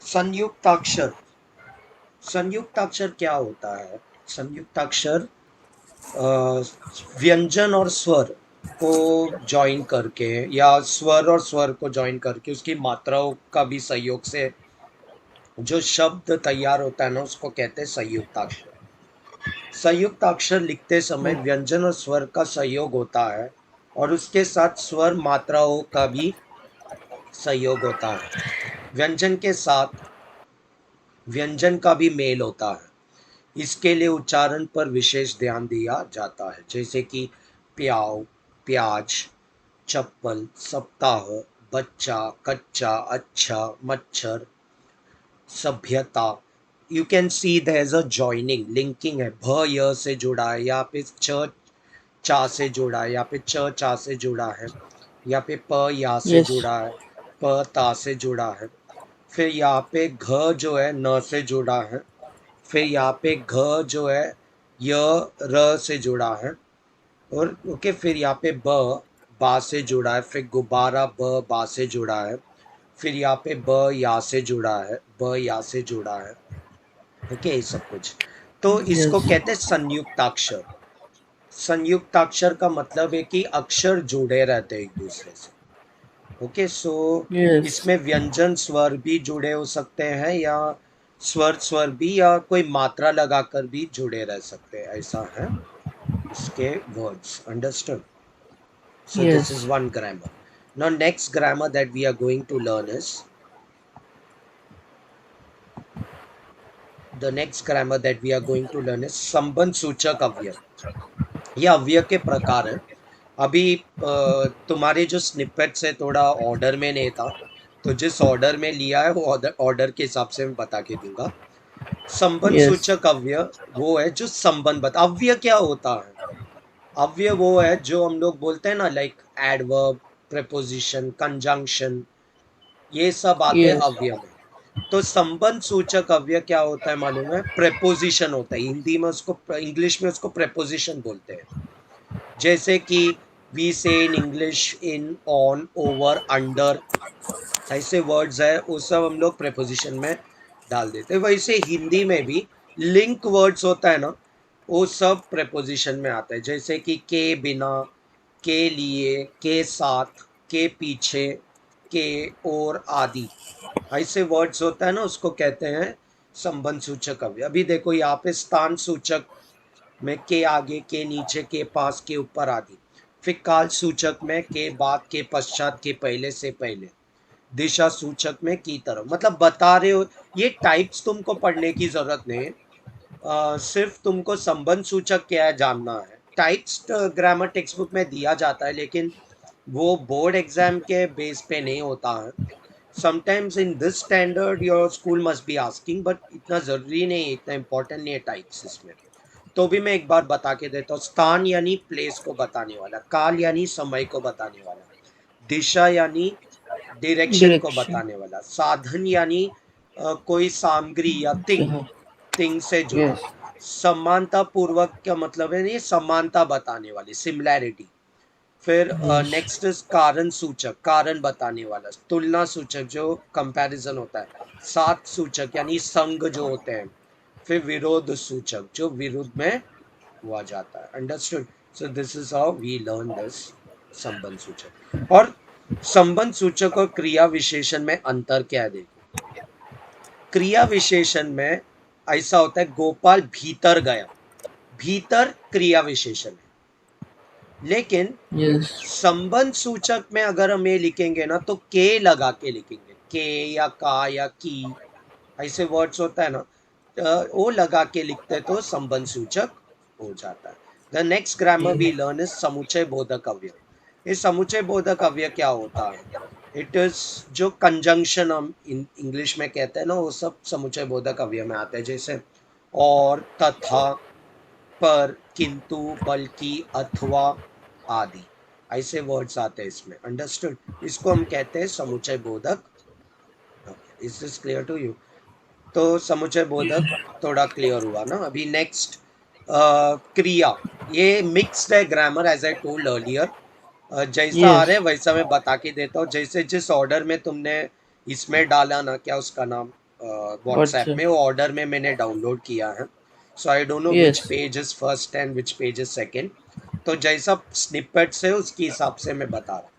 संयुक्ताक्षर। संयुक्ताक्षर क्या होता है? संयुक्ताक्षर अ, व्यंजन और स्वर को जॉइन करके, या स्वर और स्वर को जॉइन करके उसकी मात्राओं का भी सहयोग से जो शब्द तैयार होता है ना, उसको कहते हैं संयुक्ताक्षर। संयुक्ताक्षर लिखते समय व्यंजन और स्वर का सहयोग होता है, और उसके साथ स्वर मात्राओं का भी सहयोग होता है। व्यंजन के साथ व्यंजन का भी मेल होता है। इसके लिए उच्चारण पर विशेष ध्यान दिया जाता है, जैसे कि प्याव, प्याज, चप्पल, सप्ताह, बच्चा, कच्चा, अच्छा, मच्छर, सभ्यता। You can see there is a joining, linking है। भ य से जुड़ा है, यहाँ पे च चा से जुड़ा है, यहाँ पे च चा से जुड़ा है, यहाँ पे प या से Yes. जुड़ा है, प ता से जुड़ा है। फिर यहाँ पे घ जो है न से जुड़ा है। फिर यहाँ पे घ जो है य र से जुड़ा है। और ओके, फिर यहाँ पे ब बा से जुड़ा है। फिर गुब्बारा ब बा से जुड़ा है। फिर यहाँ पे ब या से जुड़ा है, ब या से जुड़ा है। ओके, ये सब कुछ। तो इसको Yes. कहते हैं संयुक्ताक्षर। संयुक्ताक्षर का मतलब है कि अक्षर जुड़े रहते हैं एक दूसरे से। ओके, सो Yes. इसमें व्यंजन स्वर भी जुड़े हो सकते हैं, या स्वर स्वर भी, या कोई मात्रा लगाकर भी जुड़े रह सकते हैं, ऐसा है इसके words. Understood? So this is Yes. one grammar. Now next grammar that we are going to learn is the next grammar that we are going to learn is संबंध सूचक अव्यय। ये अव्यय के प्रकार हैं। अभी तुम्हारे जो स्निपेट्स है थोड़ा ऑर्डर में नहीं था, तो जिस ऑर्डर में लिया है वो ऑर्डर के हिसाब से मैं बता के दूंगा। संबंध Yes. सूचक अव्यय वो है जो संबंध बता। अव्यय क्या होता है? अव्यय वो है जो हम लोग बोलते हैं ना, लाइक एडवर्ब, प्रेपोजिशन, कंजंक्शन, ये सब आते हैं Yes. अव्यय में। तो संबंध सूचक अव्यय क्या होता है मालूम है? प्रेपोजिशन होता है। हिंदी में उसको, इंग्लिश में उसको प्रेपोजिशन बोलते हैं। जैसे कि वी से in English in, on, over, under, ऐसे वर्ड्स है, वो सब हम लोग प्रेपोजिशन में डाल देते हैं। वैसे हिंदी में भी लिंक वर्ड्स होता है ना, वो सब प्रेपोजिशन में आता है। जैसे कि के बिना, के लिए, के साथ, के पीछे, के और आदि, ऐसे वर्ड्स होता है ना, उसको कहते हैं संबंध सूचक अव्यय। अभी देखो यहाँ पे स्थान सूचक में के आगे, के नीचे, के पास, के ऊपर आदि। फिर काल सूचक में के बाद, के पश्चात, के पहले से पहले। दिशा सूचक में की तरफ। मतलब बता रहे हो, ये टाइप्स तुमको पढ़ने की जरूरत नहीं है। सिर्फ तुमको संबंध सूचक क्या है जानना है। टाइप्स ग्रामर टेक्स्ट बुक में दिया जाता है, लेकिन वो बोर्ड एग्जाम के बेस पे नहीं होता है। Sometimes in this standard your school must be asking, but इतना जरूरी नहीं है, इतना इंपॉर्टेंट नहीं है टाइप्स इसमें। तो भी मैं एक बार बता के देता हूँ। स्थान यानी प्लेस को बताने वाला, काल यानी समय को बताने वाला, दिशा यानी डायरेक्शन को Direction. बताने वाला, साधन यानी कोई सामग्री या थिंग से जुड़ा। Yes. समानता पूर्वक का मतलब है ये समानता बताने वाली, सिमिलैरिटी। फिर Yes. नेक्स्ट इज कारण सूचक, कारण बताने वाला। तुलना सूचक जो कंपैरिजन होता है। साथ सूचक यानी संग जो होते हैं। फिर विरोध सूचक जो विरुद्ध में हुआ जाता है। Understood? So this is how we learn this संबंध सूचक। और संबंध सूचक और क्रिया विशेषण में अंतर क्या है देखो। क्रिया विशेषण में ऐसा होता है, गोपाल भीतर गया, भीतर क्रिया विशेषण है। लेकिन Yes. संबंध सूचक में अगर हम ये लिखेंगे ना, तो के लगा के लिखेंगे, के या का या की, ऐसे वर्ड्स होता है ना, वो लगा के लिखते तो संबंध सूचक हो जाता है। The next grammar we learn is समुच्चय बोधक अव्यय। ये समुच्चय बोधक अव्यय क्या होता है? इट इज जो कंजंक्शन हम इंग्लिश में कहते हैं ना, वो सब समुच्चय बोधक अव्यय में आते हैं। जैसे और, तथा, पर, किंतु, बल्कि, अथवा आदि, ऐसे वर्ड्स आते हैं इसमें। अंडरस्टूड? इसको हम कहते हैं समुच्चय बोधक। Is this clear to you? तो समुच्चय बोधक थोड़ा क्लियर हुआ ना। अभी नेक्स्ट क्रिया। ये मिक्स्ड है grammar, as I told earlier. जैसा आ रहा है Yes. वैसा मैं बता के देता हूँ। जैसे जिस ऑर्डर में तुमने इसमें डाला ना, क्या उसका नाम, व्हाट्सएप में, वो ऑर्डर में मैंने डाउनलोड किया है, so I don't know which yes page is first and which page is second. तो जैसा स्निपेट्स है उसके हिसाब से मैं बता रहा हूँ।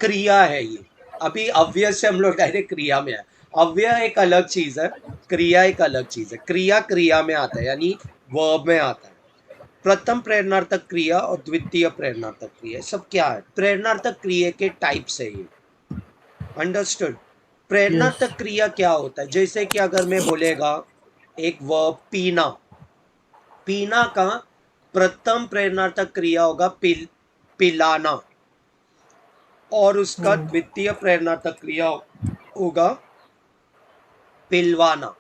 क्रिया है ये, अभी अव्यय से हम लोग डायरेक्ट क्रिया में है। अव्यय एक अलग चीज है, क्रिया एक अलग चीज है। क्रिया क्रिया में आता है, यानी वर्ब में आता है। प्रथम प्रेरणार्थक क्रिया और द्वितीय प्रेरणार्थक क्रिया, सब क्या है? प्रेरणार्थक क्रिया के टाइप्स है ये, अंडरस्टूड। यस प्रेरणार्थक क्रिया क्या होता है? जैसे कि अगर मैं बोलेगा एक वर्ब पीना, पीना का प्रथम प्रेरणार्थक क्रिया होगा पिलाना, और उसका द्वितीय प्रेरणार्थक क्रिया होगा पिलवाना।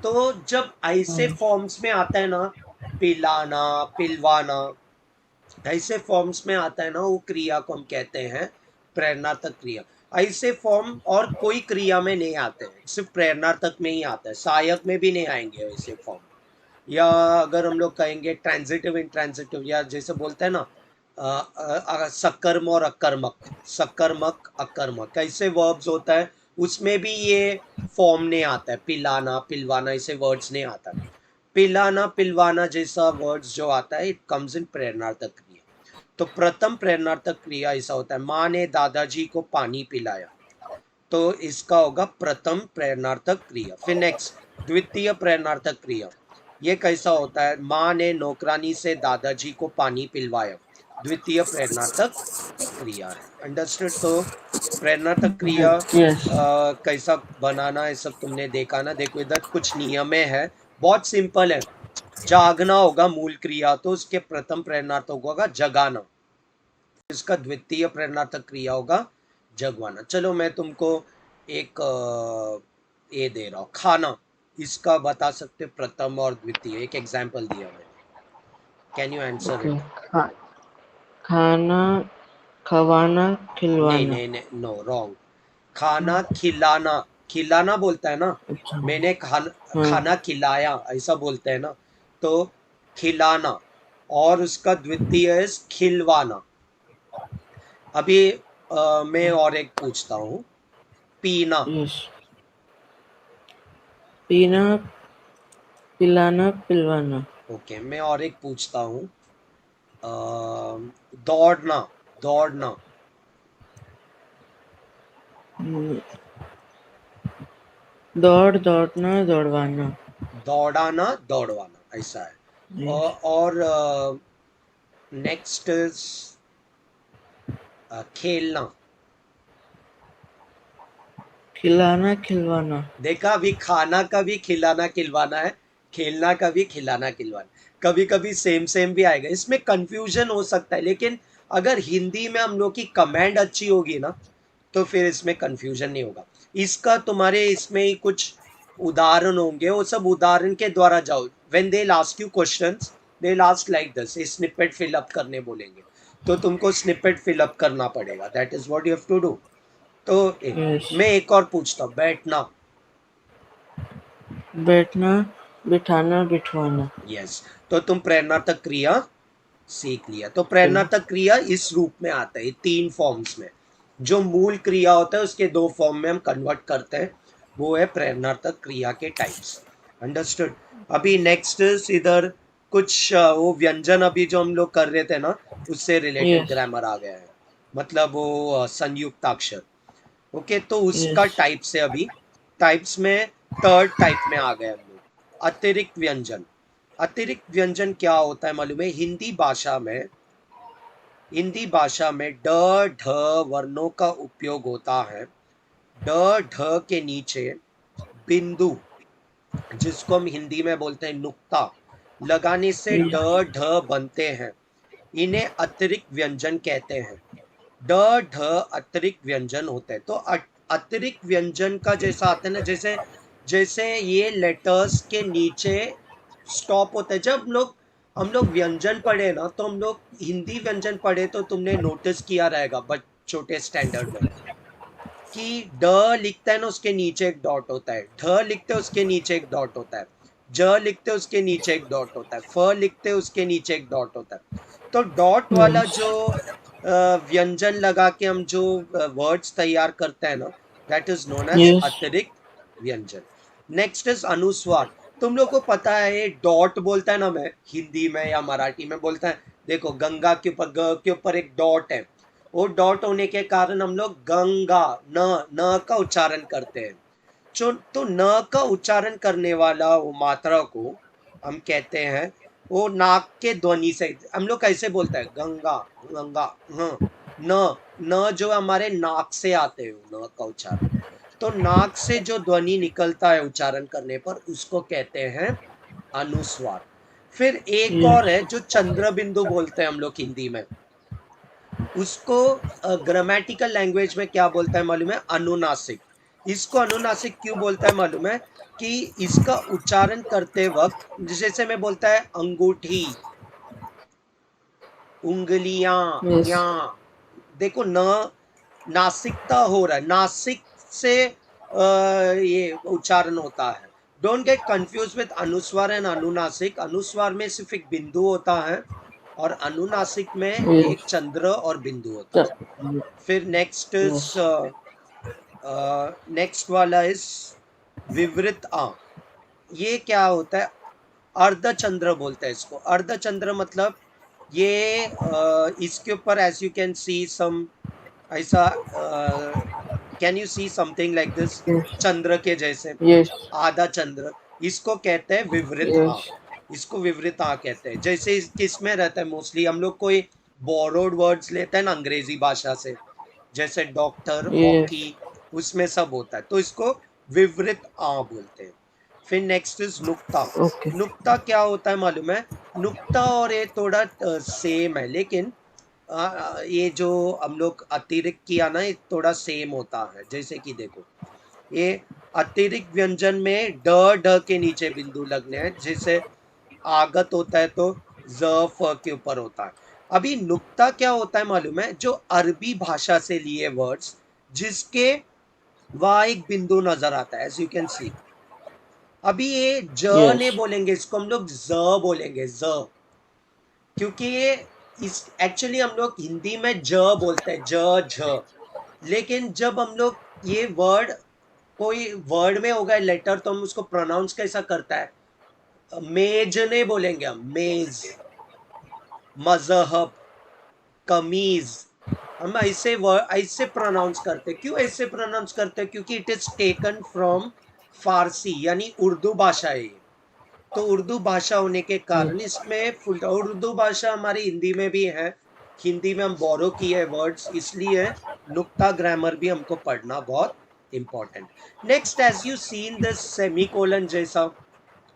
तो जब ऐसे फॉर्म्स में आता है ना, पिलाना, पिलवाना, ऐसे फॉर्म्स में आता है ना, वो क्रिया को हम कहते हैं प्रेरणार्थक क्रिया। ऐसे फॉर्म और कोई क्रिया में नहीं आते हैं, सिर्फ प्रेरणार्थक में ही आता है, सहायक में भी नहीं आएंगे ऐसे फॉर्म। या अगर हम लोग कहेंगे ट्रांजिटिव इंट्रांजिटिव, या जैसे बोलते हैं ना सकर्म और अकर्मक, सकर्मक अकर्मक, ऐसे वर्ब्स होता है, उसमें भी ये फॉर्म नहीं आता है, पिलाना पिलवाना ऐसे वर्ड्स नहीं आता। पिलाना पिलवाना जैसा वर्ड्स जो आता है, इट कम्स इन प्रेरणार्थक क्रिया। तो प्रथम प्रेरणार्थक क्रिया ऐसा होता है, माँ ने दादाजी को पानी पिलाया, तो इसका होगा प्रथम प्रेरणार्थक क्रिया। फिर नेक्स्ट द्वितीय प्रेरणार्थक क्रिया, ये कैसा होता है? माँ ने नौकरानी से दादाजी को पानी पिलवाया, द्वितीय प्रेरणार्थक क्रिया है, अंडरस्टूड। तो प्रेरणार्थक क्रिया यस कैसा बनाना है सब तुमने देखा ना। देखो इधर कुछ नियमें है, बहुत सिंपल है। जागना होगा मूल क्रिया, तो उसके प्रथम प्रेरणार्थक होगा जगाना, इसका द्वितीय प्रेरणार्थक क्रिया होगा जगवाना। चलो मैं तुमको एक ये दे रहा हूँ, खाना, इसका बता सकते प्रथम और द्वितीय, एक एग्जाम्पल दिया मैंने, can you answer okay it? खाना खवाना नहीं खिलवाना नहीं नहीं, नो रॉन्ग। खाना खिलाना, खिलाना बोलता है ना, अच्छा मैंने हाँ खाना खिलाया ऐसा बोलते हैं ना, तो खिलाना। और उसका द्वितीय है खिलवाना। अभी मैं और एक पूछता हूँ, पीना। यस पीना पिलाना पिलवाना ओके, मैं और एक पूछता हूँ, दौड़ना, दौड़ना। दौड़ना दौड़वाना दौड़ाना दौड़वाना ऐसा है। यस और नेक्स्ट इज खेलना। खिलाना खिलवाना देखा, अभी खाना का भी खिलाना खिलवाना है, खेलना का भी खिलाना खिलवाना, कभी कभी सेम सेम भी आएगा, इसमें कंफ्यूजन हो सकता है, लेकिन अगर हिंदी में हम लोग की कमांड अच्छी होगी ना, तो फिर इसमें कंफ्यूजन नहीं होगा। इसका तुम्हारे इसमें ही कुछ उदाहरण होंगे, वो सब उदाहरण के द्वारा जाओ। When they ask you questions, they ask like this, snippet fill up करने बोलेंगे, तो तुमको स्निपेट फिल अप करना पड़ेगा, that is what you have to do. तो यस मैं एक और पूछता हूँ, बैठना। बैठना बिठाना बिठवाना यस, तो तुम प्रेरणार्थक क्रिया सीख लिया। तो प्रेरणार्थक क्रिया इस रूप में आता है, तीन फॉर्म्स में। जो मूल क्रिया होता है उसके दो फॉर्म में हम कन्वर्ट करते हैं, वो है प्रेरणार्थक क्रिया के टाइप्स, अंडरस्टूड। अभी नेक्स्ट इधर कुछ वो व्यंजन अभी जो हम लोग कर रहे थे ना, उससे रिलेटेड यस ग्रामर आ गया है, मतलब वो संयुक्ताक्षर। ओके, तो उसका यस टाइप से अभी टाइप्स में थर्ड टाइप में आ गए हम लोग, अतिरिक्त व्यंजन। अतिरिक्त व्यंजन क्या होता है मालूम है? हिंदी भाषा में ड ढ वर्णों का उपयोग होता है। ड ढ के नीचे बिंदु, जिसको हम हिंदी में बोलते हैं नुक्ता, लगाने से ड ढ बनते हैं, इन्हें अतिरिक्त व्यंजन कहते हैं। ड ढ अतिरिक्त व्यंजन होते हैं। तो अतिरिक्त व्यंजन का जैसा आता है ना, जैसे जैसे ये लेटर्स के नीचे स्टॉप होता है। जब हम लोग व्यंजन पढ़े ना, तो हम लोग हिंदी व्यंजन पढ़े, तो तुमने नोटिस किया रहेगा बट छोटे स्टैंडर्ड में, कि ड लिखता है ना उसके नीचे एक डॉट होता है, ढ लिखते हैं उसके नीचे एक डॉट होता है, ज लिखते हैं उसके नीचे एक डॉट होता है, फ लिखते हैं उसके नीचे एक डॉट होता है। तो डॉट वाला यस जो व्यंजन लगा के हम जो वर्ड्स तैयार करते हैं ना, that is known as Yes. अतिरिक्त व्यंजन। नेक्स्ट इज अनुस्वार। तुम लोग को पता है डॉट बोलता है ना, मैं हिंदी में या मराठी में बोलता है, देखो गंगा के ऊपर ग के ऊपर एक डॉट है, वो डॉट होने के कारण हम लोग गंगा न न का उच्चारण करते हैं। जो तो न का उच्चारण करने वाला वो मात्रा को हम कहते हैं, वो नाक के ध्वनि से हम लोग कैसे बोलते हैं, गंगा गंगा। हाँ, न न जो हमारे नाक से आते हैं न का उच्चारण, तो नाक से जो ध्वनि निकलता है उच्चारण करने पर उसको कहते हैं अनुस्वार। फिर एक और Yes. है जो चंद्र बिंदु बोलते हैं हम लोग हिंदी में, उसको ग्रामेटिकल लैंग्वेज में क्या बोलता है मालूम है, अनुनासिक। इसको अनुनासिक क्यों बोलता है मालूम है, कि इसका उच्चारण करते वक्त जैसे मैं बोलता है अंगूठी, उंगलियां, Yes. या देखो न नासिकता हो रहा है, नासिक से ये उच्चारण होता है। डोंट गेट कंफ्यूज विद अनुस्वार एंड अनुनासिक। अनुस्वार में सिर्फ एक बिंदु होता है और अनुनासिक में Yes. एक चंद्र और बिंदु होता Yes. है। फिर नेक्स्ट इज Yes. नेक्स्ट वाला इज विवृत आ। ये क्या होता है, अर्धचंद्र बोलते हैं इसको। अर्धचंद्र मतलब ये इसके ऊपर एज यू कैन सी सम ऐसा, can you see something like this, Yes. चंद्र के जैसे Yes. आधा चंद्र, इसको कहते हैं विवृत आ। Yes. इसको विवृत आ कहते हैं। जैसे किस में रहता है मोस्टली, हम लोग कोई बोरोड वर्ड्स लेते हैं ना अंग्रेजी भाषा से, जैसे डॉक्टर, Yes. हॉकी, उसमें सब होता है, तो इसको विवृत आ बोलते हैं। फिर नेक्स्ट इज नुक्ता। Okay. नुक्ता क्या होता है मालूम है, नुक्ता और ये थोड़ा सेम है, लेकिन ये जो हम लोग अतिरिक्त किया ना, ये थोड़ा सेम होता है। जैसे कि देखो, ये अतिरिक्त व्यंजन में ड ढ के नीचे बिंदु लगने हैं, जैसे आगत होता है तो ज फ के ऊपर होता है। अभी नुक्ता क्या होता है मालूम है, जो अरबी भाषा से लिए वर्ड्स जिसके वहां एक बिंदु नजर आता है, एज यू कैन सी। अभी ये ज ने Yes. बोलेंगे, इसको हम लोग ज बोलेंगे, ज, क्योंकि ये इस एक्चुअली हम लोग हिंदी में ज बोलते हैं, ज झ, लेकिन जब हम लोग ये वर्ड कोई वर्ड में होगा लेटर तो हम उसको प्रोनाउंस कैसा करता है, मेज नहीं बोलेंगे हम, मेज, मजहब, कमीज, हम ऐसे ऐसे प्रोनाउंस करते। क्यों ऐसे प्रोनाउंस करते, क्योंकि इट इज टेकन फ्रॉम फारसी यानी उर्दू भाषा है ये। तो उर्दू भाषा होने के कारण Yes. इसमें फुल, उर्दू भाषा हमारी हिंदी में भी है, हिंदी में हम बोरो किए वर्ड्स, इसलिए नुक्ता ग्रामर भी हमको पढ़ना बहुत important. Next, as you seen this semi colon जैसा,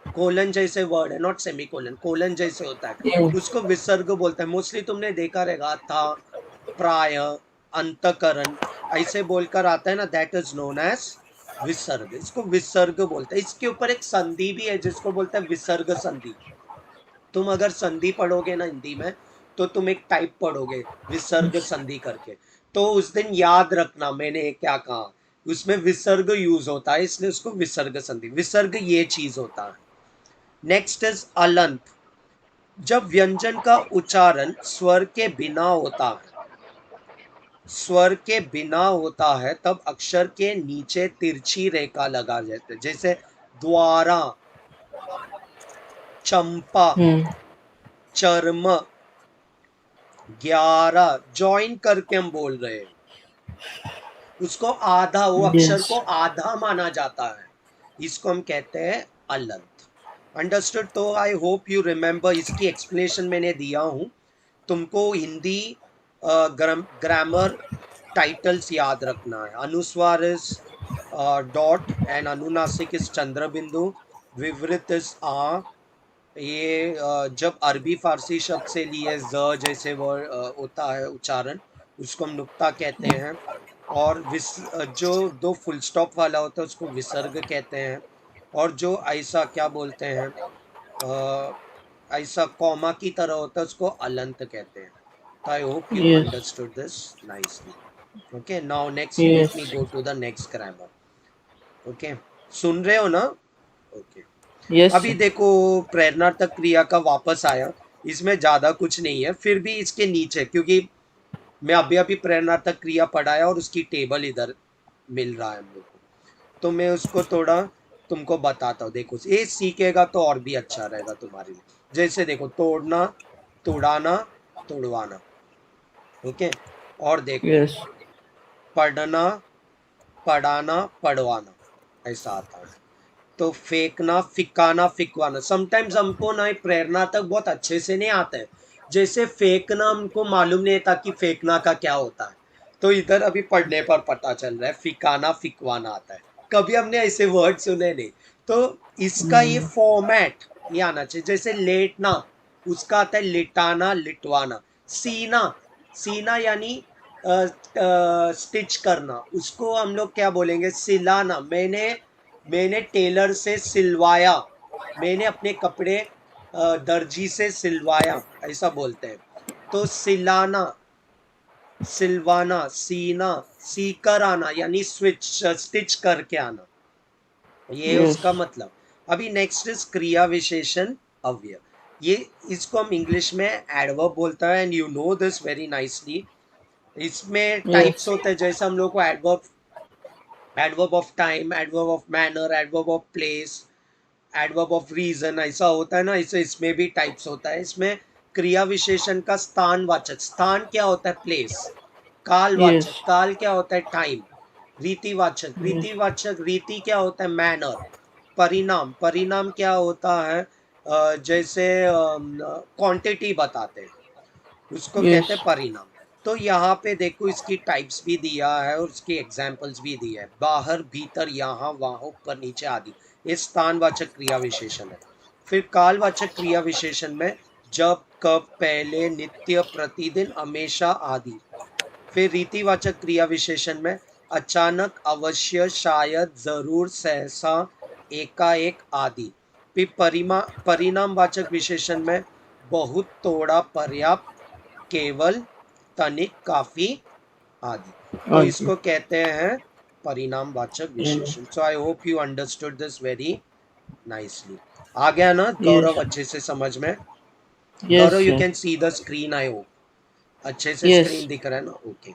कोलन जैसे वर्ड है, नॉट सेमी कोलन, कोलन जैसे होता है, Yes. उसको विसर्ग बोलता है। मोस्टली तुमने देखा रहेगा, था, प्राय, अंतकरण, ऐसे बोलकर आता है ना, दैट इज नोन एज विसर्ग। इसको विसर्ग बोलते हैं। इसके ऊपर एक संधि भी है जिसको बोलते हैं विसर्ग संधि। तुम अगर संधि पढ़ोगे ना हिंदी में, तो तुम एक टाइप पढ़ोगे विसर्ग संधि करके, तो उस दिन याद रखना मैंने क्या कहा, उसमें विसर्ग यूज होता है, इसलिए उसको विसर्ग संधि, विसर्ग ये चीज होता है। नेक्स्ट इज अलंत। जब व्यंजन का उच्चारण स्वर के बिना होता है, स्वर के बिना होता है, तब अक्षर के नीचे तिरछी रेखा लगा जाते हैं, जैसे द्वारा, चंपा, Hmm. चर्म, 11 ज्वाइन करके हम बोल रहे हैं, उसको आधा, वो अक्षर को Yes. आधा माना जाता है, इसको हम कहते हैं अलंत। अंडरस्टूड? तो आई होप यू रिमेम्बर, इसकी एक्सप्लेनेशन मैंने दिया हूं तुमको। हिंदी ग्रामर टाइटल्स याद रखना है। अनुस्वार इज डॉट एंड अनुनासिक इज चंद्र बिंदु, विवृत इज आ। ये जब अरबी फारसी शब्द से लिए ज जैसे वर्ड होता है उच्चारण, उसको हम नुक्ता कहते हैं। और जो दो फुल स्टॉप वाला होता है उसको विसर्ग कहते हैं। और जो ऐसा क्या बोलते हैं, ऐसा कॉमा की तरह होता है उसको अलंत कहते हैं। तो I hope you Yes. Understood this nicely. Okay, now next let me Yes. Go to the next grammar. Okay, सुन रहे हो ना? ओके, Yes, अभी sir. देखो, प्रेरणार्थक क्रिया का वापस आया, इसमें ज्यादा कुछ नहीं है, फिर भी इसके नीचे, क्योंकि मैं अभी अभी प्रेरणार्थक क्रिया पढ़ाया और उसकी टेबल इधर मिल रहा है हम लोग को। तो मैं उसको थोड़ा तुमको बताता हूँ। देखो ये सीखेगा तो और भी अच्छा रहेगा तुम्हारे लिए। जैसे देखो तोड़ना, तुड़ाना, तुड़वाना। ओके। और देखो Yes. पढ़ना, पढ़ाना, पढ़वाना, ऐसा आता है। तो फेंकना, फिकाना, फिकवाना। समटाइम्स हमको ना ये प्रेरणा तक बहुत अच्छे से नहीं आता है। जैसे फेंकना हमको मालूम नहीं था कि फेंकना का क्या होता है, तो इधर अभी पढ़ने पर पता चल रहा है फिकाना फिकवाना आता है। कभी हमने ऐसे वर्ड सुने नहीं। तो इसका ये Mm. फॉर्मेट ये आना चाहिए। जैसे लेटना, उसका आता है लिटाना, लिटवाना। सीना, सीना यानी स्टिच करना, उसको हम लोग क्या बोलेंगे, सिलाना। मैंने मैंने टेलर से सिलवाया, मैंने अपने कपड़े दर्जी से सिलवाया, ऐसा बोलते हैं। तो सिलाना, सिलवाना, सीना, सीकर आना यानी स्विच स्टिच करके आना, ये Yes. उसका मतलब। अभी नेक्स्ट इज क्रिया विशेषण अव्यय। ये इसको हम इंग्लिश में एडवर्ब बोलता है, and you know this very nicely. इसमें टाइप्स Yes. होते हैं। जैसे हम लोग को adverb, adverb of time, adverb of manner, adverb of place, adverb of reason, ऐसा होता है ना। इसे इसमें भी टाइप्स होता है। इसमें क्रिया विशेषण का स्थानवाचक, स्थान क्या होता है, प्लेस। Yes. कालवाचक, काल क्या होता है, टाइम। रीतिवाचक, Yes. रीतिवाचक, रीति क्या होता है, मैनर। परिणाम, परिणाम क्या होता है, जैसे क्वांटिटी बताते हैं, उसको कहते हैं Yes. परिणाम। तो यहाँ पे देखो इसकी टाइप्स भी दिया है और उसकी एग्जाम्पल्स भी दिया है। बाहर, भीतर, यहाँ, वहाँ, ऊपर, नीचे आदि, ये स्थानवाचक क्रिया विशेषण है। फिर कालवाचक क्रिया विशेषण में जब, कब, पहले, नित्य, प्रतिदिन, हमेशा आदि। फिर रीतिवाचक क्रिया विशेषण में अचानक, अवश्य, शायद, जरूर, सहसा, एकाएक आदि। फिर परिणामवाचक विशेषण में बहुत, थोड़ा, पर्याप्त, केवल, तनिक, काफी आदि। तो Okay. इसको कहते हैं परिणामवाचक Mm. विशेषण। So I hope you understood this very nicely. आ गया ना Yes. गौरव अच्छे से समझ में? Yes, Gaurav you sir. Can see the screen, I hope अच्छे से स्क्रीन Yes. दिख रहा है ना? ओके।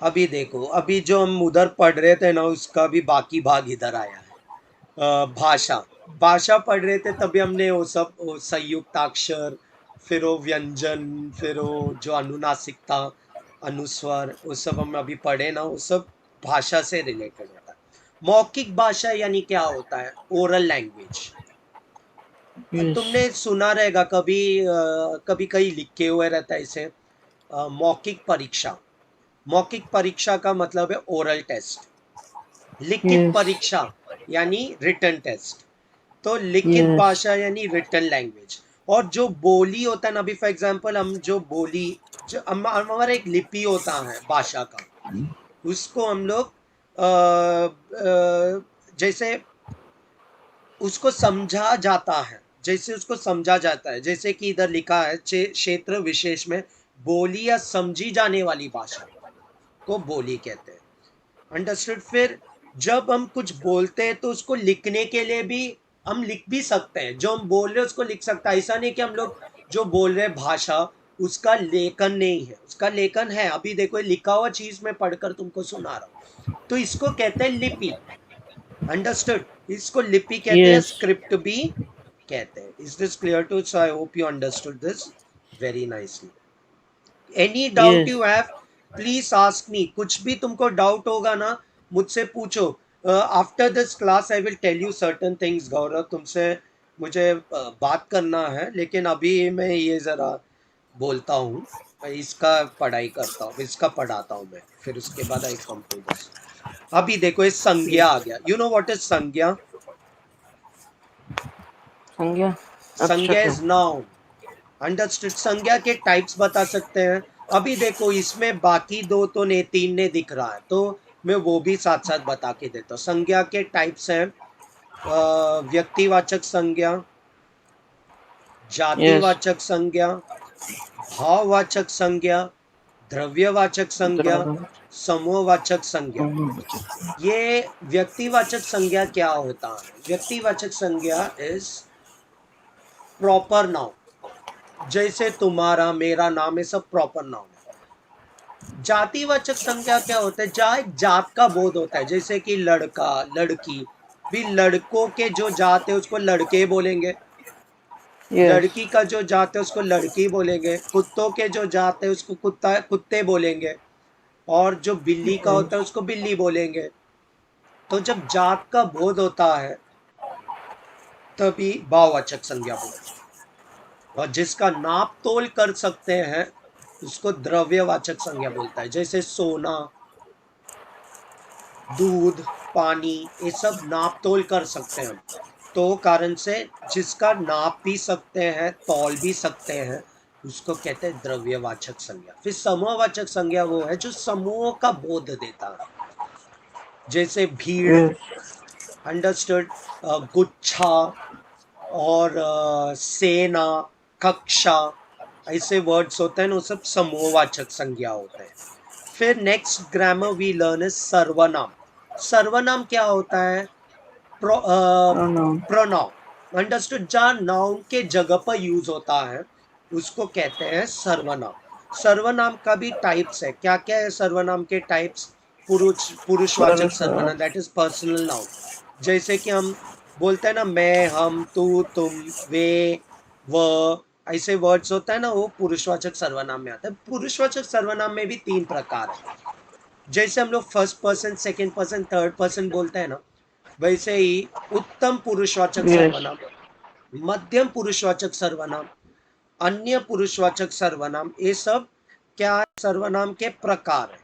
अभी देखो, अभी जो हम उधर पढ़ रहे थे ना, उसका भी बाकी भाग इधर आया है। भाषा, भाषा पढ़ रहे थे तभी हमने वो सब, वो संयुक्ताक्षर, फिर वो व्यंजन, फिर वो जो अनुनासिकता, अनुस्वर, वो सब हम अभी पढ़े ना, वो सब भाषा से रिलेटेड होता है। मौखिक भाषा यानी क्या होता है, ओरल लैंग्वेज। Yes. तुमने सुना रहेगा कभी, कभी कहीं लिखे हुए रहता है इसे, मौखिक परीक्षा। मौखिक परीक्षा का मतलब है ओरल टेस्ट। लिखित Yes. परीक्षा यानी रिटन टेस्ट। तो लिखित Yes. भाषा यानी रिटन लैंग्वेज। और जो बोली होता है ना, अभी फॉर एग्जांपल हम जो बोली, जो हमारा एक लिपि होता है भाषा का, उसको हम लोग जैसे उसको समझा जाता है, जैसे उसको समझा जाता है, जैसे कि इधर लिखा है क्षेत्र विशेष में बोली या समझी जाने वाली भाषा को बोली कहते हैं। अंडरस्टूड। फिर जब हम कुछ बोलते हैं तो उसको लिखने के लिए भी हम लिख भी सकते हैं। जो हम बोल रहे हैं उसको लिख सकता है। ऐसा नहीं कि हम लोग जो बोल रहे हैं भाषा, उसका लेखन नहीं है, उसका लेखन है। अभी देखो ये लिखा हुआ चीज मैं पढ़कर तुमको सुना रहा हूँ, तो इसको कहते हैं लिपि। अंडरस्टूड। इसको लिपि कहते हैं, Yes. स्क्रिप्ट भी कहते हैं। Is this clear to? So I hope you understood this very nicely. Any doubt Yes. You have, please ask me. कुछ भी तुमको डाउट होगा ना, मुझसे पूछो। After this class I will tell you certain things. Gaurav, तुमसे मुझे बात करना है, लेकिन अभी मैं ये जरा बोलता हूँ, इसका पढ़ाई करता हूँ, इसका पढ़ाता हूँ मैं, फिर उसके बाद आई कम टू दिस। अभी देखो ये संज्ञा आ गया। यू नो व्हाट इज संज्ञा? संज्ञा संज्ञा abstract is noun. Noun. Understood. संज्ञा के टाइप्स बता सकते हैं। अभी देखो इसमें बाकी दो तो ने तीन ने दिख रहा है, तो मैं वो भी साथ साथ बता के देता हूँ। संज्ञा के टाइप्स हैं व्यक्तिवाचक संज्ञा, Yes. जातिवाचक संज्ञा, भाववाचक संज्ञा, द्रव्यवाचक संज्ञा, Dragon. समूहवाचक संज्ञा। Mm. ये व्यक्तिवाचक संज्ञा क्या होता है? व्यक्तिवाचक संज्ञा इज प्रॉपर नाउन। जैसे तुम्हारा, मेरा नाम, ये सब प्रॉपर नाउन है। जातिवाचक संज्ञा क्या होता है, जहाँ एक जात का बोध होता है, जैसे कि लड़का लड़की, भी लड़कों के जो जात है उसको लड़के बोलेंगे, yes, लड़की का जो जात है उसको लड़की बोलेंगे, कुत्तों के जो जात है उसको कुत्ता कुत्ते बोलेंगे, और जो बिल्ली का yes, होता है उसको बिल्ली बोलेंगे। तो जब जात का बोध होता है तभी भाववाचक संज्ञा बोलते हैं, और जिसका नाप तोल कर सकते हैं उसको द्रव्यवाचक संज्ञा बोलता है, जैसे सोना, दूध, पानी, ये सब नाप तोल कर सकते हैं हम। तो कारण से जिसका नाप भी सकते हैं तौल भी सकते हैं उसको कहते हैं द्रव्यवाचक संज्ञा। फिर समूहवाचक संज्ञा वो है जो समूहों का बोध देता है, जैसे भीड़, yes, अंडरस्टूड, गुच्छा, और सेना, कक्षा, ऐसे वर्ड्स होते हैं ना, वो सब समूहवाचक संज्ञा होते हैं। फिर next grammar we learn is सर्वनाम। सर्वनाम क्या होता है, pronoun, प्रोनाउन, अंडरस्टूड, जहाँ नाउन के जगह पर यूज होता है उसको कहते हैं सर्वनाम। सर्वनाम का भी टाइप्स है, क्या क्या है सर्वनाम के टाइप्स, पुरुषवाचक सर्वनाम, पुरुषवाचक, दैट इज पर्सनल नाउन, जैसे कि हम बोलते हैं ना मैं, हम, तू, तुम, वे, व, ऐसे वर्ड्स होता है ना, वो पुरुषवाचक सर्वनाम में आता है। पुरुषवाचक सर्वनाम में भी 3 प्रकार है, जैसे हम लोग first person, second person, third person बोलते हैं ना, वैसे ही उत्तम पुरुषवाचक yes, सर्वनाम, मध्यम पुरुषवाचक सर्वनाम, अन्य पुरुषवाचक सर्वनाम, ये सब क्या है, सर्वनाम के प्रकार है।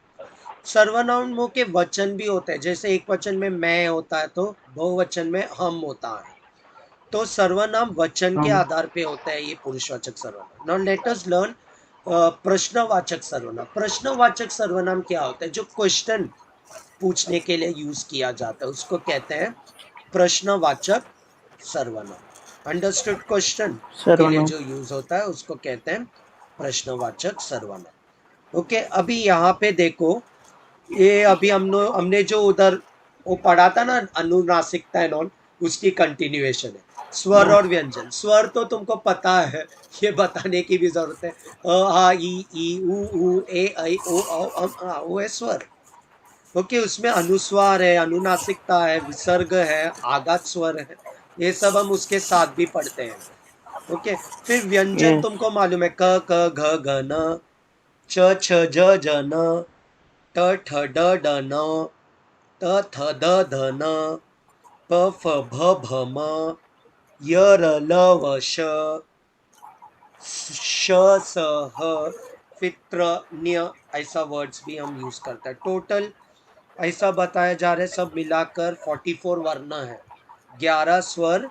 सर्वनामों के वचन भी होते हैं, जैसे एक वचन में मैं होता है तो बहुवचन में हम होता है। तो सर्वनाम वचन के आधार पे होता है ये पुरुषवाचक सर्वनाम। नाउ लेट अस लर्न प्रश्नवाचक सर्वनाम। प्रश्नवाचक सर्वनाम क्या होता है, जो क्वेश्चन पूछने के लिए यूज किया जाता है उसको कहते हैं प्रश्नवाचक सर्वनाम। अंडरस्टूड, क्वेश्चन के लिए सर्वनाम, जो यूज होता है उसको कहते हैं प्रश्नवाचक सर्वनाम। ओके, अभी यहाँ पे देखो, ये अभी हमने जो उधर वो पढ़ा था ना अनुनासिकता एंड ऑल, उसकी कंटिन्यूएशन है। स्वर yes, और व्यंजन, स्वर तो तुमको पता है, ये बताने की भी जरूरत है, अ आ ई उ ए ऐ ओ औ अम आ, वो है स्वर। ओके, उसमें अनुस्वार है, अनुनासिकता है, विसर्ग है, आघात स्वर है, ये सब हम उसके साथ भी पढ़ते हैं। ओके, फिर व्यंजन yes, तुमको मालूम है, क ख ग घ न, च छ ज ज न, ट ठ ड ड न, त थ द ध न, प फ भ भ म, य र ल व श, श स ह, फिर त्र न्य, ऐसा वर्ड्स भी हम यूज करते हैं। टोटल ऐसा बताया जा रहा है सब मिलाकर 44 वर्ण है, 11 स्वर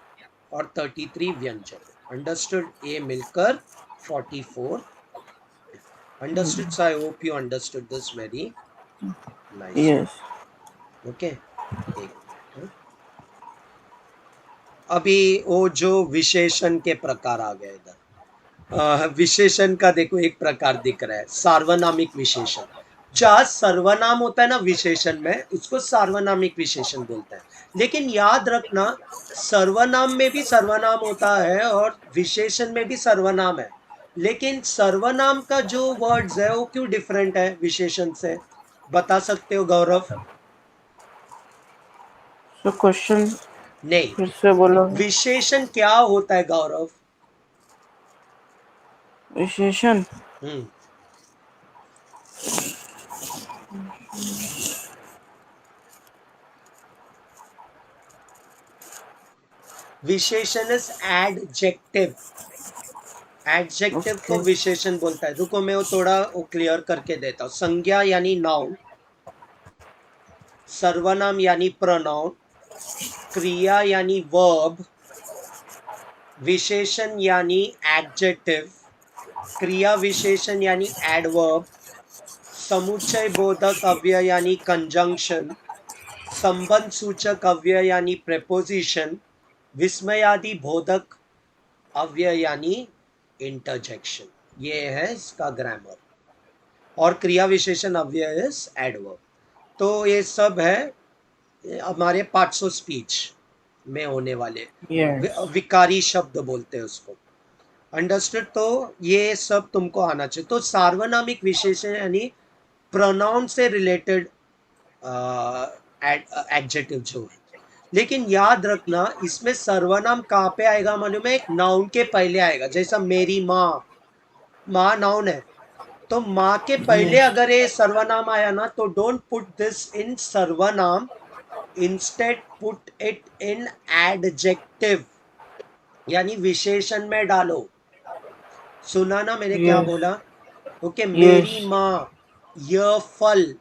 और 33 व्यंजन। अंडरस्टूड, ये मिलकर 44। Understood, so I hope you understood this very nicely. yes, okay, एक मिनट, अभी वो जो विशेषण के प्रकार आ गए इधर, विशेषण का देखो एक प्रकार दिख रहा है, सार्वनामिक विशेषण। जहाँ सर्वनाम होता है ना विशेषण में, उसको सार्वनामिक विशेषण बोलते हैं। लेकिन याद रखना, सर्वनाम में भी सर्वनाम होता है और विशेषण में भी सर्वनाम है, लेकिन सर्वनाम का जो वर्ड्स है वो क्यों डिफरेंट है विशेषण से, बता सकते हो गौरव? so question नहीं, फिर से बोलोगे, विशेषण क्या होता है गौरव? विशेषण, हम्म, विशेषण इज एडजेक्टिव। एडजेक्टिव को okay, विशेषण बोलता है। रुको मैं वो थोड़ा वो क्लियर करके देता हूँ। संज्ञा यानी नाउन, सर्वनाम यानी प्रोनाउन, क्रिया यानी वर्ब, विशेषण यानी एडजेक्टिव, क्रिया विशेषण यानी एडवर्ब, समुच्चय बोधक अव्यय यानी कंजंक्शन, संबंध सूचक अव्यय यानी प्रेपोजिशन, विस्मयादि बोधक अव्यय यानी इंटरजेक्शन। ये है इसका ग्रामर। और क्रिया विशेषण अव्यय इज एडवर्ब। तो ये सब है हमारे पार्ट्स ऑफ स्पीच में होने वाले yes, विकारी शब्द बोलते हैं उसको। अंडरस्टूड, तो ये सब तुमको आना चाहिए। तो सार्वनामिक विशेषण यानी प्रोनाउन से रिलेटेड एडजेक्टिव जो है। लेकिन याद रखना इसमें सर्वनाम कहाँ पे आएगा मालूम है? एक नाउन के पहले आएगा। जैसा मेरी माँ, माँ नाउन है, तो माँ के पहले Yes. अगर ये सर्वनाम आया ना तो डोंट पुट दिस इन सर्वनाम, instead put it in adjective, यानी विशेषण में डालो। सुना ना मैंने क्या Yes. बोला? ओके, मेरी Yes. माँ, यह फल।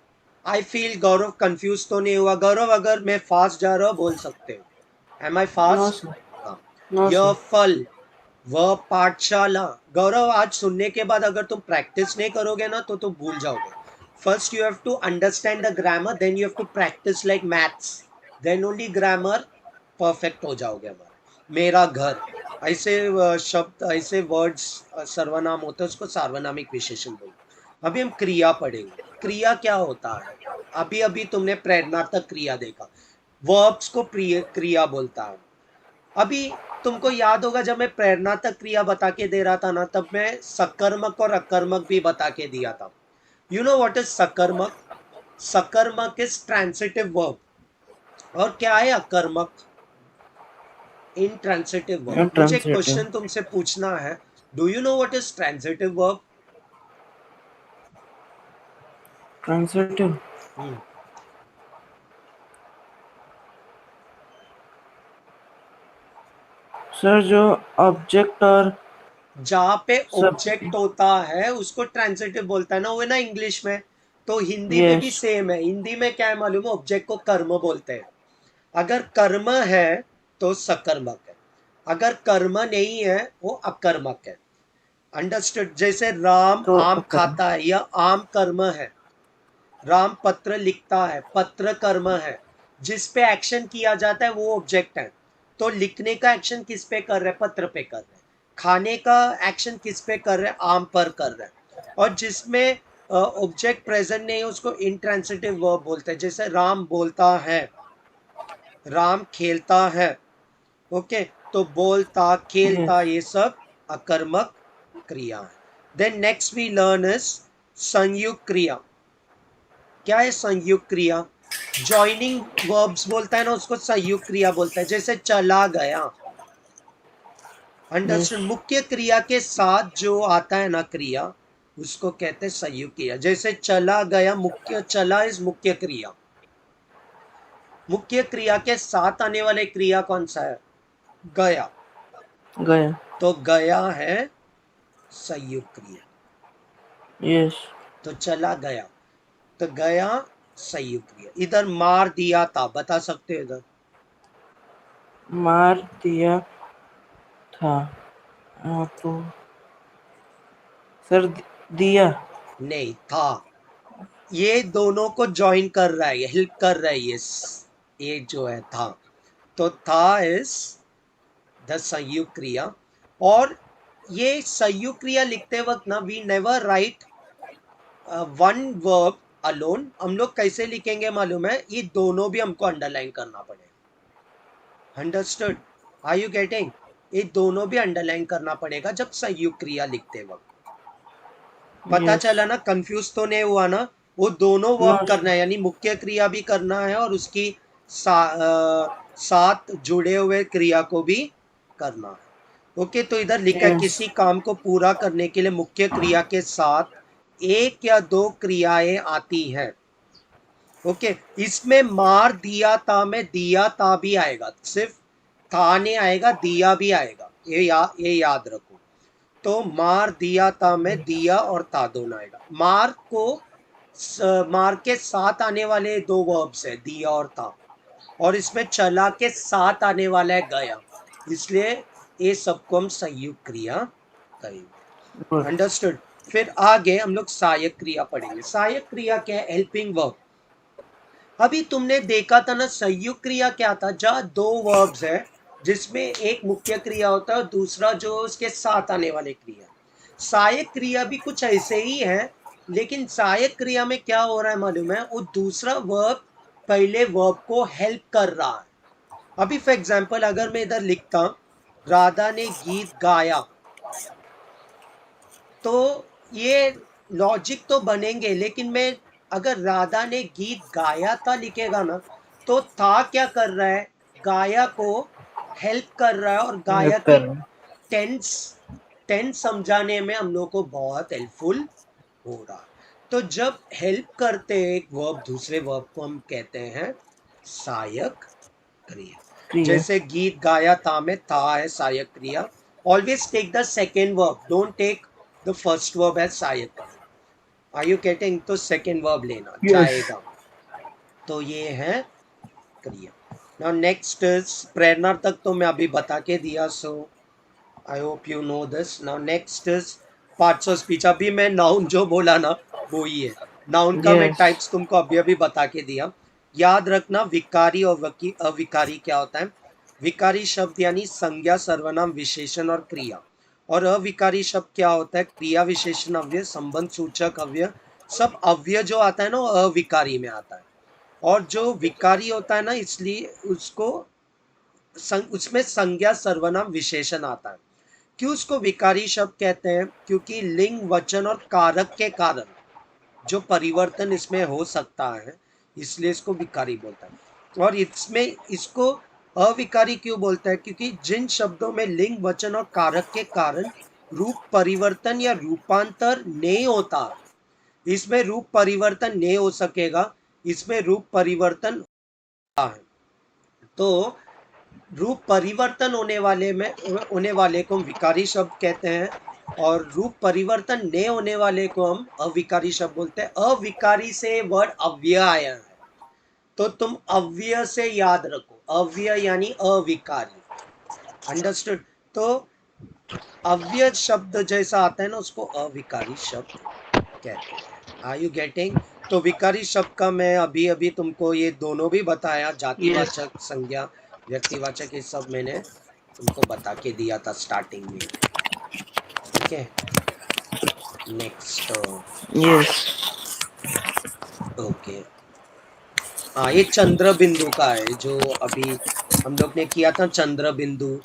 आई फील गौरव कंफ्यूज तो नहीं हुआ? गौरव अगर मैं फास्ट जा रहा हूँ बोल सकते हो। एम आई No, फास्ट? sir. हाँ। No, यह sir. फल, वह पाठशाला। गौरव आज सुनने के बाद अगर तुम प्रैक्टिस नहीं करोगे ना तो तुम भूल जाओगे। First you have to understand the grammar, then you have to practice like maths, then only grammar perfect हो जाओगे हमारा। मेरा घर, ऐसे शब्द, ऐसे वर्ड्स सर्वनाम होते हैं, उसको सार्वनामिक विशेषण बोलते। अभी हम क्रिया पढ़ेंगे। क्रिया क्या होता है? अभी अभी तुमने प्रेरणार्थक क्रिया देखा, वर्ब्स को प्रिय क्रिया बोलता है। अभी तुमको याद होगा जब मैं प्रेरणात्मक क्रिया बता के दे रहा था ना, तब मैं सकर्मक और अकर्मक भी बता के दिया था। यू नो व्हाट इज सकर्मक? सकर्मक इज ट्रांसिटिव वर्ब। और क्या है अकर्मक? इनट्रांसिटिव वर्ब। मुझे एक Intransitive. क्वेश्चन तुमसे पूछना है, do you know what is transitive verb? Transitive. Sir जो ऑब्जेक्ट और जहाँ पे सब. ऑब्जेक्ट होता है उसको ट्रांसिटिव बोलता है ना, वो है ना इंग्लिश में। तो हिंदी में भी Yes. सेम है। हिंदी में क्या है मालूम है? ऑब्जेक्ट को कर्म बोलते हैं। अगर कर्म है तो सकर्मक है, अगर कर्म नहीं है वो अकर्मक है। अंडरस्टूड? जैसे राम तो आम अकर्म. खाता है, यह आम कर्म है। राम पत्र लिखता है, पत्र कर्म है। जिस पे एक्शन किया जाता है वो ऑब्जेक्ट है। तो लिखने का एक्शन किस पे कर रहे हैं? पत्र पे कर रहे हैं। खाने का एक्शन किस पे कर रहे हैं? आम पर कर रहे हैं। और जिसमें ऑब्जेक्ट प्रेजेंट नहीं है उसको इंट्रांसिटिव वर्ब बोलते हैं। जैसे राम बोलता है, राम खेलता है। ओके, तो बोलता, खेलता, Yes. ये सब अकर्मक क्रिया है। Then next we learn is संयुक्त क्रिया। क्या है संयुक्त क्रिया? जॉइनिंग वर्ब्स बोलता है ना, उसको संयुक्त क्रिया बोलता है। जैसे चला गया, Yes. अंडरस्टैंड? मुख्य क्रिया के साथ जो आता है ना क्रिया, उसको कहते हैं संयुक्त क्रिया। जैसे चला गया, मुख्य, चला इज मुख्य क्रिया। मुख्य क्रिया के साथ आने वाले क्रिया कौन सा है? गया। गया. तो गया है संयुक्त क्रिया। Yes. तो चला गया, तो गया संयुक्त क्रिया। इधर मार दिया था, बता सकते हो इधर? मार दिया था. तो सर दिया. नहीं, था। ये दोनों को ज्वाइन कर रहा है, हेल्प कर रहा है ये जो है था। तो था इज द संयुक्त क्रिया। और ये संयुक्त क्रिया लिखते वक्त ना we never write one verb alone. हम लोग कैसे लिखेंगे मालूम है? ये दोनों भी हमको अंडरलाइन करना पड़ेगा। अंडरस्टूड? Are you getting? ये दोनों भी अंडरलाइन करना पड़ेगा जब संयुक्त क्रिया लिखते वक्त। पता Yes. चला ना? कंफ्यूज तो नहीं हुआ ना? वो दोनों वर्ब No, करना sir. है, यानी मुख्य क्रिया भी करना है और उसकी साथ जुड़े हुए क्रिया को भी करना है। ओके, तो इधर लिखा है Yes. किसी काम को पूरा करने के लिए मुख्य क्रिया के साथ एक या दो क्रियाएं आती हैं। ओके, इसमें मार दिया था में दिया था भी आएगा, सिर्फ था नहीं आएगा, दिया भी आएगा। ये याद रखो। तो मार दिया था में दिया और था दोनों आएगा। मार को मार के साथ आने वाले दो वर्ब्स है, दिया और था। और इसमें चला के साथ आने वाला है गया, इसलिए ये सबको हम संयुक्त क्रिया कहेंगे। Good. अंडरस्टूड? फिर आगे हम लोग सहायक क्रिया पढ़ेंगे। सहायक क्रिया क्या है? Helping verb. अभी तुमने देखा था ना संयुक्त क्रिया क्या था? जहाँ दो वर्ब्स है जिसमें एक मुख्य क्रिया होता है और दूसरा जो उसके साथ आने वाले क्रिया। सहायक क्रिया भी कुछ ऐसे ही है, लेकिन सहायक क्रिया में क्या हो रहा है मालूम है? वो दूसरा वर्ब पहले वर्ब को हेल्प कर रहा है। अभी फॉर एग्जाम्पल अगर मैं इधर लिखता राधा ने गीत गाया, तो ये लॉजिक तो बनेंगे, लेकिन मैं अगर राधा ने गीत गाया था लिखेगा ना, तो था क्या कर रहा है, गाया को हेल्प कर रहा है, और गाया की कर टेंस टेंस समझाने में हम लोग को बहुत हेल्पफुल हो रहा है। तो जब हेल्प करते हैं एक वर्ब दूसरे वर्ब को, हम कहते हैं सहायक क्रिया। क्रिया। जैसे गीत गाया था में था है सहायक क्रिया। Always take the second verb, don't take the first verb as सहायक क्रिया। Are you getting? तो सेकेंड वर्ब लेना यस। जाएगा। तो ये है क्रिया। नाउ नेक्स्ट इज प्रेरणा तक तो मैं अभी बता के दिया, so I hope you know this. Now next is parts of speech. अभी मैं नाउन जो बोला ना वो ही है। नाउन का मैं यस। टाइप्स तुमको अभी अभी बता के दिया। याद रखना विकारी और अविकारी क्या होता है। विकारी शब्द यानी संज्ञा, सर्वनाम, विशेषण और क्रिया। और अविकारी शब्द क्या होता है, क्रिया, विशेषण, अव्यय, संबंध सूचक अव्यय। सब अव्यय जो आता है ना वो अविकारी में आता है। और जो विकारी होता है ना, इसलिए उसको उसमें संज्ञा, सर्वनाम, विशेषण आता है। क्यों उसको विकारी शब्द कहते हैं? क्योंकि लिंग, वचन और कारक के कारण जो परिवर्तन इसमें हो सकता है, इसलिए इसको विकारी बोलता है। और इसमें इसको अविकारी क्यों बोलता है? क्योंकि जिन शब्दों में लिंग, वचन और कारक के कारण रूप परिवर्तन या रूपांतर नहीं होता, इसमें रूप परिवर्तन नहीं हो सकेगा, इसमें रूप परिवर्तन होता है। तो रूप परिवर्तन होने वाले को हम विकारी शब्द कहते हैं, और रूप परिवर्तन नहीं होने वाले को हम अविकारी शब्द बोलते हैं। अविकारी से वर्ड अव्यय आया है, तो तुम अव्यय से याद रखो, अव्यय यानी अविकारी। अंडरस्टूड? तो अव्यय शब्द जैसा आता है ना, उसको अविकारी शब्द कहते हैं। Are you getting? तो विकारी शब्द का मैं अभी अभी तुमको ये दोनों भी बताया, यस। जातिवाचक, संज्ञा, व्यक्तिवाचक, ये सब मैंने तुमको बता के दिया था स्टार्टिंग में। ठीक है, नेक्स्ट। यस। ओके, हाँ, ये चंद्र बिंदु का है जो अभी हम लोग ने किया था, चंद्र बिंदु।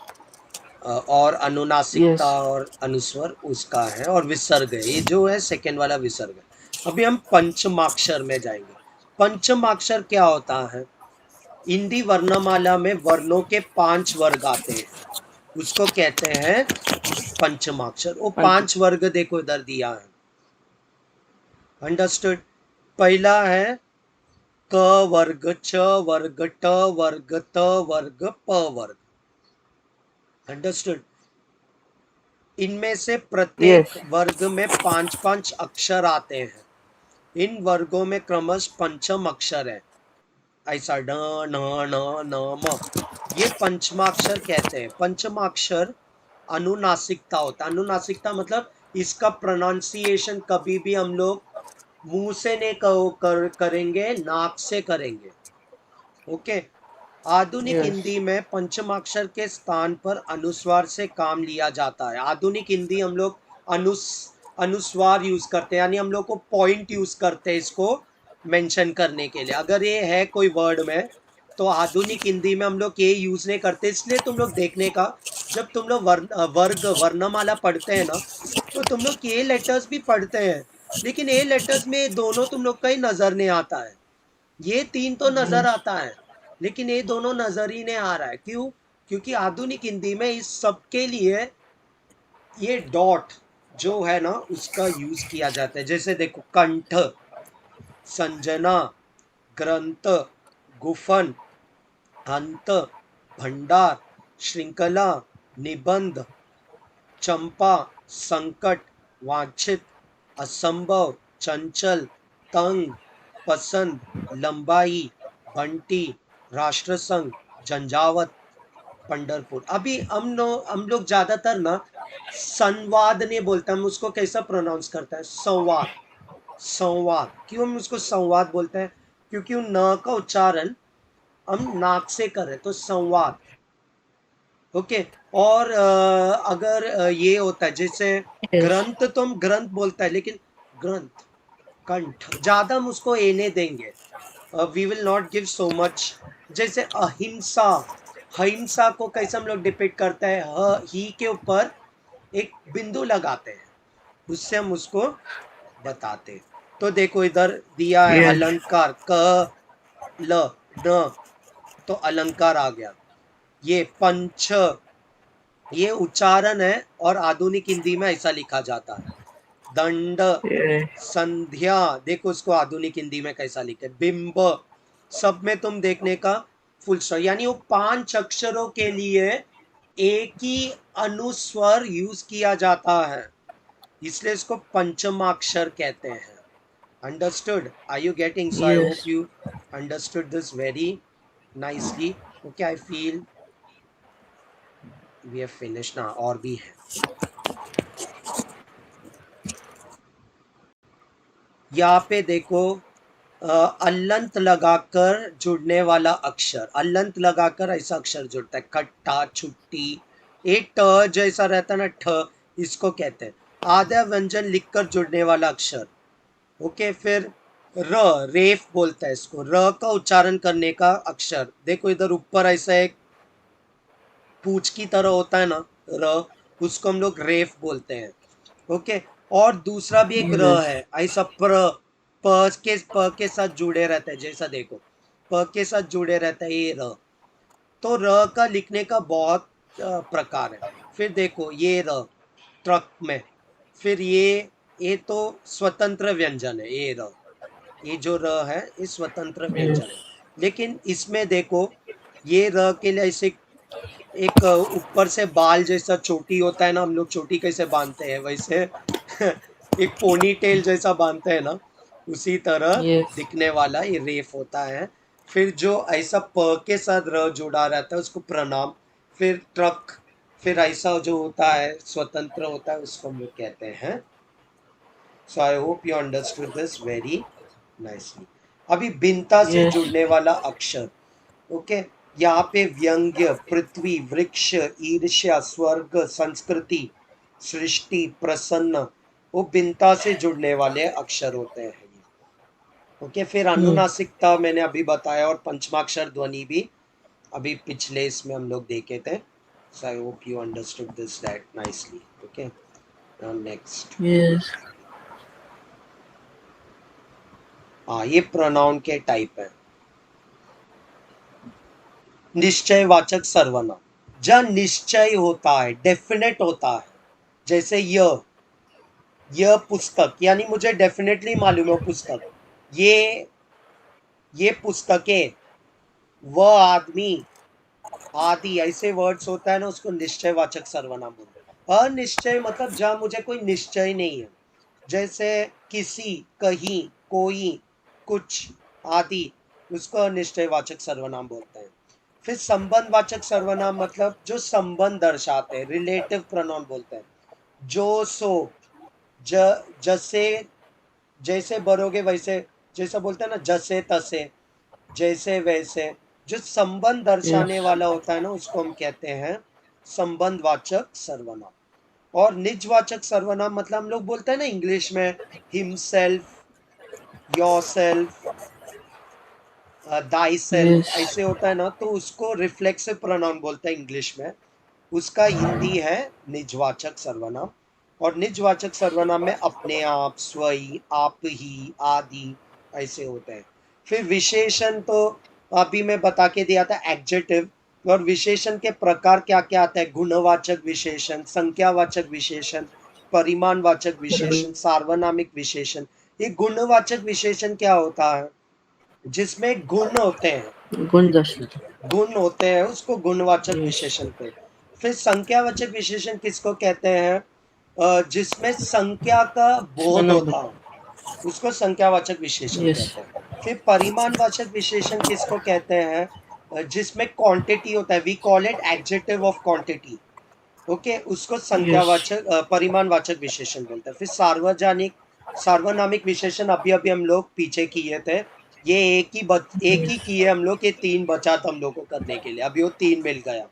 और यस। अनुनासिकता और अनुस्वर उसका है, और विसर्ग है, ये जो है सेकेंड वाला विसर्ग है। अभी हम पंचमाक्षर में जाएंगे। पंचमाक्षर क्या होता है? हिंदी वर्णमाला में वर्णों के 5 वर्ग आते हैं, उसको कहते हैं पंचमाक्षर। वो पंच। 5 वर्ग देखो इधर दिया है। अंडरस्टूड? पहला है क वर्ग, च वर्ग, ट वर्ग, त वर्ग, प वर्ग। अंडरस्टूड? इनमें से प्रत्येक यस। वर्ग में 5-5 अक्षर आते हैं। इन वर्गों में क्रमश पंचम अक्षर है, ऐसा ड, न, न, न, म। ये पंचमाक्षर कहते हैं। पंचमाक्षर अनुनासिकता होता है। अनुनासिकता मतलब इसका प्रोनाउंसिएशन कभी भी हम लोग मुंह से नहीं करेंगे, नाक से करेंगे। ओके। आधुनिक यस। हिंदी में पंचमाक्षर के स्थान पर अनुस्वार से काम लिया जाता है। आधुनिक हिंदी हम लोग अनुस्वार यूज करते हैं, यानी हम लोग को पॉइंट यूज करते हैं इसको मेंशन करने के लिए। अगर ये है कोई वर्ड में, तो आधुनिक हिंदी में हम लोग ये यूज नहीं करते। इसलिए तुम लोग देखने का, जब तुम लोग वर्णमाला पढ़ते हैं ना, तो तुम लोग ये लेटर्स भी पढ़ते हैं, लेकिन ये लेटर्स में दोनों तुम लोग का ही नजर नहीं आता है। ये 3 तो नजर यस। आता है, लेकिन ये दोनों नजर ही नहीं आ रहा है। क्यों? क्योंकि आधुनिक हिंदी में इस सब के लिए ये डॉट जो है ना उसका यूज किया जाता है। जैसे देखो, कंठ, संजना, ग्रंथ, गुफन, अंत, भंडार, श्रृंखला, निबंध, चंपा, संकट, वांछित, असंभव, चंचल, तंग, पसंद, लंबाई, बंटी, राष्ट्रसंघ, झंझावत, पंढरपुर। अभी हम लोग ज्यादातर ना संवाद नहीं बोलते, हम उसको कैसा प्रोनाउंस करते हैं, संवाद। संवाद क्यों हम उसको संवाद बोलते हैं? क्योंकि उन न का उच्चारण हम नाक से करें, तो संवाद। ओके। और अगर ये होता है जैसे यस। ग्रंथ, तो हम ग्रंथ बोलता है, लेकिन ग्रंथ कंठ ज्यादा हम उसको एने देंगे, we will not give so much. जैसे अहिंसा, हिंसा को कैसे हम लोग डिपिक्ट करते हैं, ही के ऊपर एक बिंदु लगाते हैं, उससे हम उसको बताते हैं। तो देखो इधर दिया है Yes. अलंकार, क ल न, तो अलंकार आ गया। ये पंच, ये उच्चारण है और आधुनिक हिंदी में ऐसा लिखा जाता है। दंड, Yeah. संध्या, देखो इसको आधुनिक हिंदी में कैसा लिखे। बिंब, सब में तुम देखने का फुल स्टॉप, यानी वो 5 अक्षरों के लिए एक ही अनुस्वर यूज किया जाता है, इसलिए इसको पंचमाक्षर कहते हैं। Understood? Are you getting? So I hope Yes. You understood this very nicely. Okay, I feel we have finished now, और भी है। यहाँ पे देखो अल्लंत लगाकर जुड़ने वाला अक्षर, अल्लंत लगाकर ऐसा अक्षर जुड़ता है, खट्टा, छुट्टी, एक ट जैसा रहता है ना, ठ, इसको कहते हैं। आधा व्यंजन लिखकर जुड़ने वाला अक्षर। ओके, फिर र, रेफ बोलता है इसको, र का उच्चारण करने का अक्षर। देखो इधर ऊपर ऐसा एक पूछ की तरह होता है ना, र, उसको हम लोग रेफ बोलते हैं। ओके, और दूसरा भी एक र Yes. है ऐसा, प्र, प के साथ जुड़े रहता है, जैसा देखो प के साथ जुड़े रहता है ये र। तो र का लिखने का बहुत प्रकार है। फिर देखो ये र, ट्रक में, फिर ये तो स्वतंत्र व्यंजन है, ये र, ये जो र है ये स्वतंत्र व्यंजन Yes. है। लेकिन इसमें देखो ये र के लिए ऐसे एक ऊपर से बाल जैसा चोटी होता है ना, हम लोग चोटी कैसे बांधते हैं वैसे एक पोनी टेल जैसा बांधते हैं ना, उसी तरह Yes. दिखने वाला ये रेफ होता है। फिर जो ऐसा प के साथ र जुड़ा रहता है उसको प्रणाम। फिर ट्रक, फिर ऐसा जो होता है स्वतंत्र होता है उसको हम लोग कहते हैं। So I hope you understood this very nicely. अभी भिन्नता से Yes. जुड़ने वाला अक्षर। ओके, यहाँ पे व्यंग्य, पृथ्वी, वृक्ष, ईर्ष्या, स्वर्ग, संस्कृति, सृष्टि, प्रसन्न, वो भिन्नता से जुड़ने वाले अक्षर होते हैं। ओके, फिर Hmm. अनुनासिकता मैंने अभी बताया, और पंचमाक्षर ध्वनि भी अभी पिछले इसमें हम लोग देखे थे। So I hope you understood this that nicely. Okay, now next. Yes. हाँ, ये प्रोनाउन के टाइप है। निश्चयवाचक सर्वनाम, जब निश्चय होता है, डेफिनेट होता है, जैसे यह पुस्तक, यानी मुझे डेफिनेटली मालूम है पुस्तक, ये पुस्तकें, वह आदमी, आदि, ऐसे वर्ड्स होता है ना, उसको निश्चयवाचक सर्वनाम बोलते हैं। अनिश्चय मतलब जहां मुझे कोई निश्चय नहीं है, जैसे किसी, कहीं, कोई, कुछ, आदि, उसको अनिश्चयवाचक सर्वनाम बोलते हैं। फिर संबंधवाचक सर्वनाम मतलब जो संबंध दर्शाते हैं, रिलेटिव प्रोनाउन बोलते हैं। जो, सो, जैसे, जैसे भरोगे वैसे, जैसा बोलते हैं ना, जैसे तसे, जैसे वैसे, जो संबंध दर्शाने Yes. वाला होता है ना, उसको हम कहते हैं संबंधवाचक सर्वनाम। और निजवाचक सर्वनाम मतलब हम लोग बोलते हैं ना इंग्लिश में, himself, yourself, thy self, Yes. ऐसे होता है ना, तो उसको रिफ्लेक्सिव प्रोनाउन बोलते हैं इंग्लिश में। उसका हिंदी है निजवाचक सर्वनाम। और निजवाचक सर्वनाम में अपने आप, स्वयं, आप ही, आदि, ऐसे होते हैं। फिर विशेषण तो अभी मैं बता के दिया था, एडजेक्टिव। और विशेषण के प्रकार क्या क्या आता है? गुणवाचक विशेषण, संख्यावाचक विशेषण, परिमाणवाचक विशेषण, सार्वनामिक विशेषण। ये गुणवाचक विशेषण क्या होता है? जिसमें गुण होते हैं, Gundashta. गुण होते हैं, उसको गुणवाचक Yes. विशेषण कहते हैं। फिर संख्यावाचक विशेषण किसको कहते हैं? जिसमें संख्या का बोध Another. होता हो, उसको संख्यावाचक विशेषण Yes. कहते हैं। फिर परिमाणवाचक विशेषण किसको कहते हैं? जिसमें क्वांटिटी होता है, we call it adjective of quantity. Okay, उसको Yes. संख्यावाचक परिमाणवाचक विशेषण बोलते हैं। फिर सार्वजनिक, सार्वनामिक विशेषण अभी अभी हम लोग पीछे किए थे, ये एक ही Yes. किए हम लोग, ये 3 बचा था हम लोग को करने के लिए, अभी वो 3 मिल गया।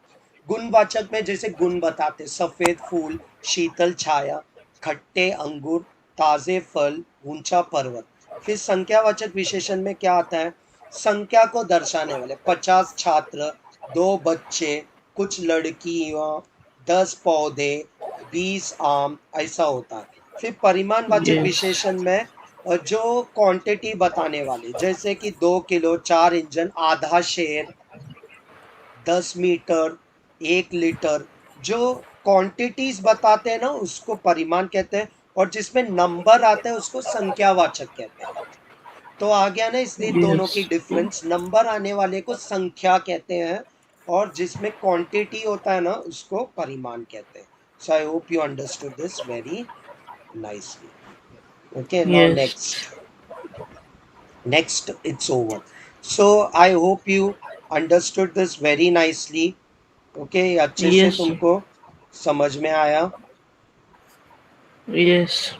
गुणवाचक में जैसे गुण बताते, सफेद फूल, शीतल छाया, खट्टे अंगूर, ताजे फल, ऊंचा पर्वत। फिर संख्यावाचक विशेषण में क्या आता है? संख्या को दर्शाने वाले, 50 छात्र, 2 बच्चे, कुछ लड़कियां, 10 पौधे, 20 आम, ऐसा होता है। फिर परिमाणवाचक Yes. विशेषण में जो क्वांटिटी बताने वाले, जैसे कि 2 किलो, 4 इंजन, आधा शेर, 10 मीटर, 1 लीटर, जो क्वांटिटीज बताते हैं ना उसको परिमाण कहते हैं, और जिसमें नंबर आता है उसको संख्यावाचक कहते हैं। तो आ गया ना, इसलिए दोनों की yes, डिफरेंस, नंबर आने वाले को संख्या कहते हैं और जिसमें क्वांटिटी होता है ना उसको परिमाण कहते हैं। So I hope you understood this very nicely. Okay, now yes, next it's over. So I hope you understood this very nicely. Okay, अच्छे से yes, तुमको समझ में आया। yes.